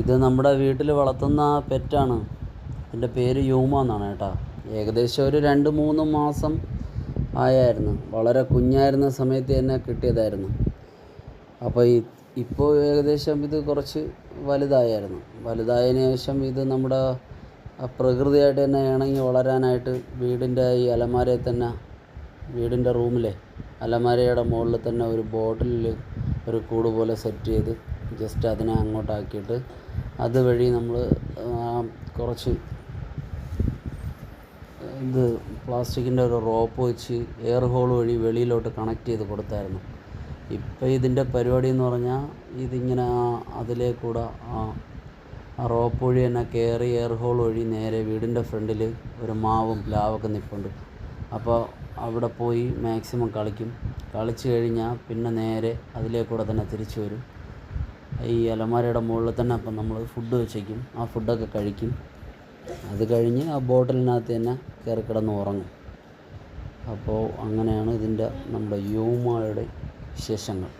ഇത് നമ്മുടെ വീട്ടിൽ വളർത്തുന്ന പെറ്റാണ്. ഇതിൻ്റെ പേര് യൂമ എന്നാണ് കേട്ടോ. ഏകദേശം ഒരു 2-3 മാസം ആയായിരുന്നു. വളരെ കുഞ്ഞായിരുന്ന സമയത്ത് തന്നെ കിട്ടിയതായിരുന്നു. അപ്പോൾ ഇപ്പോൾ ഏകദേശം ഇത് കുറച്ച് വലുതായിരുന്നു. വലുതായതിനു ശേഷം ഇത് നമ്മുടെ പ്രകൃതിയായിട്ട് തന്നെ ഇണങ്ങി വളരാനായിട്ട് വീടിൻ്റെ ഈ അലമാരയിൽ തന്നെ, വീടിൻ്റെ റൂമിലെ അലമാരയുടെ മുകളിൽ തന്നെ ഒരു ബോട്ടിലിൽ ഒരു കൂട് പോലെ സെറ്റ് ചെയ്ത് ജസ്റ്റ് അതിനെ അങ്ങോട്ടാക്കിയിട്ട് അതുവഴി നമ്മൾ കുറച്ച് ഇത് പ്ലാസ്റ്റിക്കിൻ്റെ ഒരു റോപ്പ് വെച്ച് എയർ ഹോൾ വഴി വെളിയിലോട്ട് കണക്ട് ചെയ്ത് കൊടുത്തായിരുന്നു. ഇപ്പോൾ ഇതിൻ്റെ പരിപാടി എന്ന് പറഞ്ഞാൽ ഇതിങ്ങനെ അതിലേക്കൂടെ ആ റോപ്പ് വഴി തന്നെ കയറി എയർ ഹോൾ വഴി നേരെ വീടിൻ്റെ ഫ്രണ്ടിൽ ഒരു മാവും പ്ലാവൊക്കെ നിൽപ്പുണ്ട്. അപ്പോൾ അവിടെ പോയി മാക്സിമം കളിച്ച് കഴിഞ്ഞാൽ പിന്നെ നേരെ അതിലേക്കൂടെ തന്നെ തിരിച്ചു വരും. ഈ അലമാരയുടെ മുകളിൽ തന്നെ അപ്പം നമ്മൾ ഫുഡ് വെച്ചേക്കും. ആ ഫുഡൊക്കെ കഴിക്കും. അത് കഴിഞ്ഞ് ആ ബോട്ടിലിനകത്ത് തന്നെ കയറി കിടന്ന് ഉറങ്ങും. അപ്പോൾ അങ്ങനെയാണ് നമ്മുടെ യൂമയുടെ വിശേഷങ്ങൾ.